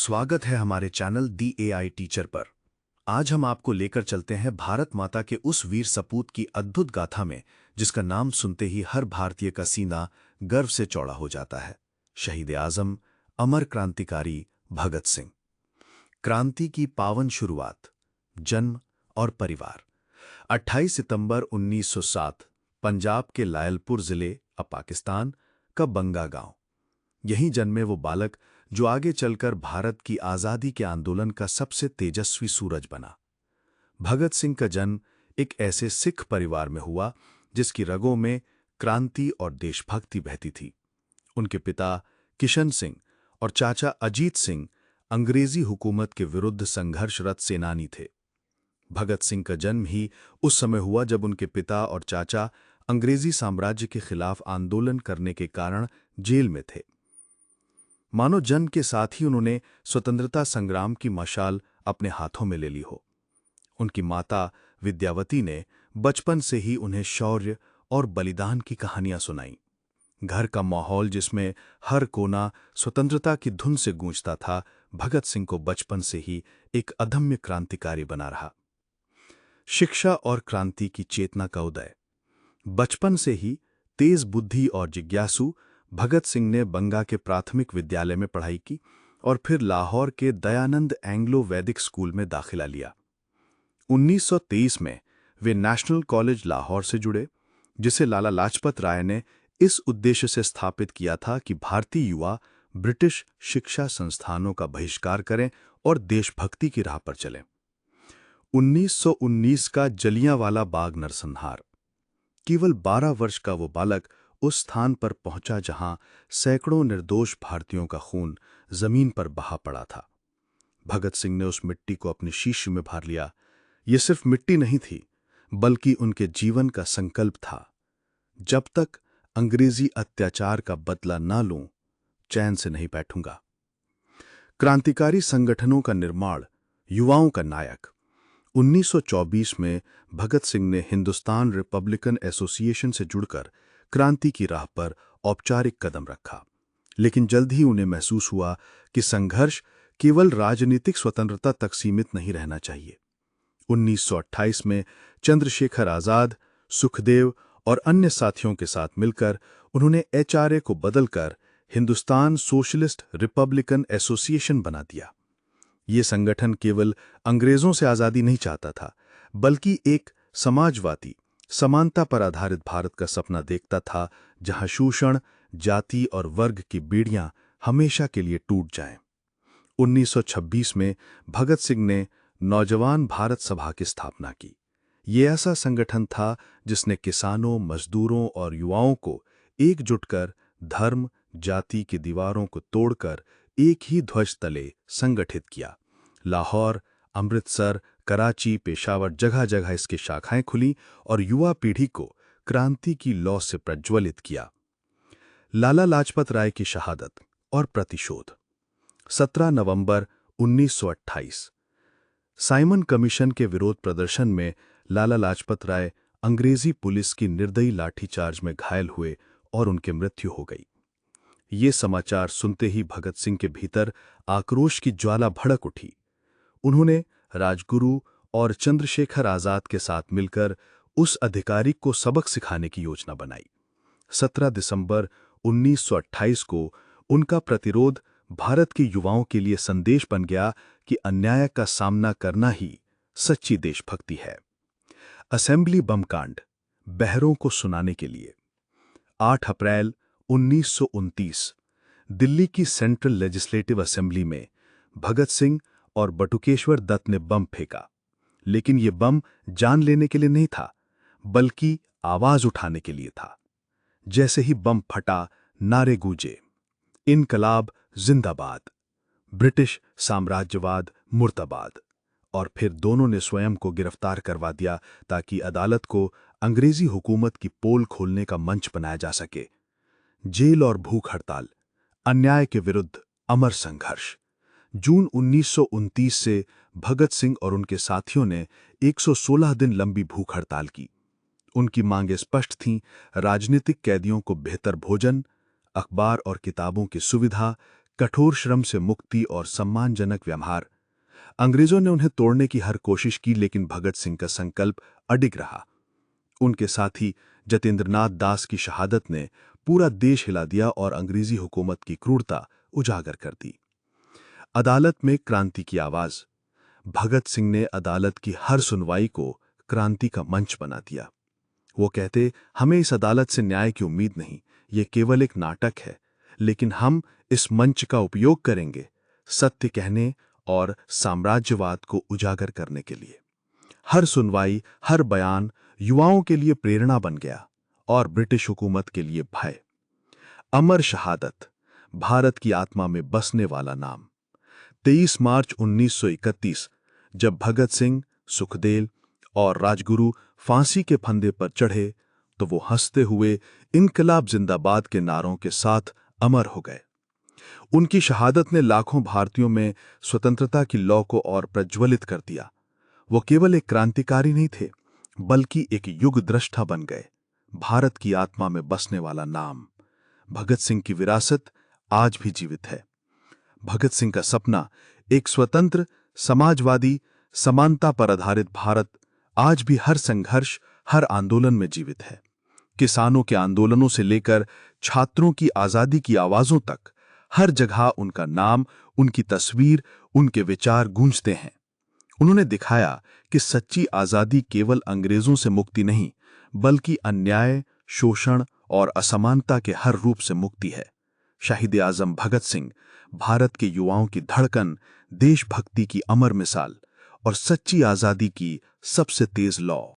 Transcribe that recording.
स्वागत है हमारे चैनल दी एआई टीचर पर। आज हम आपको लेकर चलते हैं भारत माता के उस वीर सपूत की अद्भुत गाथा में, जिसका नाम सुनते ही हर भारतीय का सीना गर्व से चौड़ा हो जाता है। शहीद आजम, अमर क्रांतिकारी भगत सिंह। क्रांति की पावन शुरुआत, जन्म और परिवार। 28 सितंबर 1907, पंजाब के लायलपुर जिले पाकिस्तान का बंगा गांव। यहीं जन्मे वो बालक जो आगे चलकर भारत की आज़ादी के आंदोलन का सबसे तेजस्वी सूरज बना। भगत सिंह का जन्म एक ऐसे सिख परिवार में हुआ जिसकी रगों में क्रांति और देशभक्ति बहती थी। उनके पिता किशन सिंह और चाचा अजीत सिंह अंग्रेजी हुकूमत के विरुद्ध संघर्षरत सेनानी थे। भगत सिंह का जन्म ही उस समय हुआ जब उनके पिता और चाचा अंग्रेजी साम्राज्य के खिलाफ आंदोलन करने के कारण जेल में थे। मानो जन्म के साथ ही उन्होंने स्वतंत्रता संग्राम की मशाल अपने हाथों में ले ली हो। उनकी माता विद्यावती ने बचपन से ही उन्हें शौर्य और बलिदान की कहानियां सुनाईं। घर का माहौल जिसमें हर कोना स्वतंत्रता की धुन से गूंजता था, भगत सिंह को बचपन से ही एक अदम्य क्रांतिकारी बना रहा। शिक्षा और क्रांति की चेतना का उदय। बचपन से ही तेज बुद्धि और जिज्ञासु भगत सिंह ने बंगा के प्राथमिक विद्यालय में पढ़ाई की और फिर लाहौर के दयानंद एंग्लो वैदिक स्कूल में दाखिला लिया। 1923 में वे नेशनल कॉलेज लाहौर से जुड़े, जिसे लाला लाजपत राय ने इस उद्देश्य से स्थापित किया था कि भारतीय युवा ब्रिटिश शिक्षा संस्थानों का बहिष्कार करें और देशभक्ति की राह पर चलें। 1919 का जलियांवाला बाग नरसंहार। केवल 12 वर्ष का वो बालक उस स्थान पर पहुंचा जहां सैकड़ों निर्दोष भारतीयों का खून जमीन पर बहा पड़ा था। भगत सिंह ने उस मिट्टी को अपने शीश में भर लिया। ये सिर्फ मिट्टी नहीं थी, बल्कि उनके जीवन का संकल्प था। जब तक अंग्रेजी अत्याचार का बदला ना लूं, चैन से नहीं बैठूंगा। क्रांतिकारी संगठनों का निर्माण, युवाओं का नायक। 1924 में भगत सिंह ने हिंदुस्तान रिपब्लिकन एसोसिएशन से जुड़कर क्रांति की राह पर औपचारिक कदम रखा, लेकिन जल्द ही उन्हें महसूस हुआ कि संघर्ष केवल राजनीतिक स्वतंत्रता तक सीमित नहीं रहना चाहिए। 1928 में चंद्रशेखर आजाद, सुखदेव और अन्य साथियों के साथ मिलकर उन्होंने एचआरए को बदलकर हिंदुस्तान सोशलिस्ट रिपब्लिकन एसोसिएशन बना दिया। ये संगठन केवल अंग्रेजों से आजादी नहीं चाहता था, बल्कि एक समाजवादी, समानता पर आधारित भारत का सपना देखता था, जहां शोषण, जाति और वर्ग की बेड़ियां हमेशा के लिए टूट जाएं। 1926 में भगत सिंह ने नौजवान भारत सभा की स्थापना की। ये ऐसा संगठन था जिसने किसानों, मजदूरों और युवाओं को एकजुट कर धर्म, जाति की दीवारों को तोड़कर एक ही ध्वज तले संगठित किया। लाहौर, अमृतसर, कराची, पेशावर, जगह जगह इसकी शाखाएं खुली और युवा पीढ़ी को क्रांति की लौ से प्रज्वलित किया। लाला लाजपत राय की शहादत और प्रतिशोध। 17 नवंबर 1928, साइमन कमीशन के विरोध प्रदर्शन में लाला लाजपत राय अंग्रेजी पुलिस की निर्दयी लाठीचार्ज में घायल हुए और उनकी मृत्यु हो गई। ये समाचार सुनते ही भगत सिंह के भीतर आक्रोश की ज्वाला भड़क उठी। उन्होंने राजगुरु और चंद्रशेखर आजाद के साथ मिलकर उस अधिकारी को सबक सिखाने की योजना बनाई। 17 दिसंबर 1928 को उनका प्रतिरोध भारत के युवाओं के लिए संदेश बन गया कि अन्याय का सामना करना ही सच्ची देशभक्ति है। असेंबली बम कांड, बहरों को सुनाने के लिए। 8 अप्रैल 1929, दिल्ली की सेंट्रल लेजिस्लेटिव असेंबली में भगत सिंह और बटुकेश्वर दत्त ने बम फेंका, लेकिन यह बम जान लेने के लिए नहीं था, बल्कि आवाज उठाने के लिए था। जैसे ही बम फटा, नारे गूंजे, इनकलाब जिंदाबाद, ब्रिटिश साम्राज्यवाद मुर्दाबाद। और फिर दोनों ने स्वयं को गिरफ्तार करवा दिया ताकि अदालत को अंग्रेजी हुकूमत की पोल खोलने का मंच बनाया जा सके। जेल और भूख हड़ताल, अन्याय के विरुद्ध अमर संघर्ष। जून 1929 से भगत सिंह और उनके साथियों ने 116 दिन लंबी भूख हड़ताल की। उनकी मांगें स्पष्ट थीं: राजनीतिक कैदियों को बेहतर भोजन, अखबार और किताबों की सुविधा, कठोर श्रम से मुक्ति और सम्मानजनक व्यवहार। अंग्रेजों ने उन्हें तोड़ने की हर कोशिश की, लेकिन भगत सिंह का संकल्प अडिग रहा। उनके साथी जतेंद्रनाथ दास की शहादत ने पूरा देश हिला दिया और अंग्रेजी हुकूमत की क्रूरता उजागर कर दी। अदालत में क्रांति की आवाज। भगत सिंह ने अदालत की हर सुनवाई को क्रांति का मंच बना दिया। वो कहते, हमें इस अदालत से न्याय की उम्मीद नहीं, ये केवल एक नाटक है, लेकिन हम इस मंच का उपयोग करेंगे सत्य कहने और साम्राज्यवाद को उजागर करने के लिए। हर सुनवाई, हर बयान युवाओं के लिए प्रेरणा बन गया और ब्रिटिश हुकूमत के लिए भय। अमर शहादत, भारत की आत्मा में बसने वाला नाम। 23 मार्च 1931 जब भगत सिंह, सुखदेव और राजगुरु फांसी के फंदे पर चढ़े तो वो हंसते हुए इनकलाब जिंदाबाद के नारों के साथ अमर हो गए। उनकी शहादत ने लाखों भारतीयों में स्वतंत्रता की लौ को और प्रज्वलित कर दिया। वो केवल एक क्रांतिकारी नहीं थे, बल्कि एक युग द्रष्टा बन गए। भारत की आत्मा में बसने वाला नाम। भगत सिंह की विरासत आज भी जीवित है। भगत सिंह का सपना, एक स्वतंत्र, समाजवादी, समानता पर आधारित भारत, आज भी हर संघर्ष, हर आंदोलन में जीवित है। किसानों के आंदोलनों से लेकर छात्रों की आजादी की आवाजों तक, हर जगह उनका नाम, उनकी तस्वीर, उनके विचार गूंजते हैं। उन्होंने दिखाया कि सच्ची आजादी केवल अंग्रेजों से मुक्ति नहीं, बल्कि अन्याय, शोषण और असमानता के हर रूप से मुक्ति है। शहीद आजम भगत सिंह भारत के युवाओं की धड़कन, देशभक्ति की अमर मिसाल और सच्ची आजादी की सबसे तेज लौ।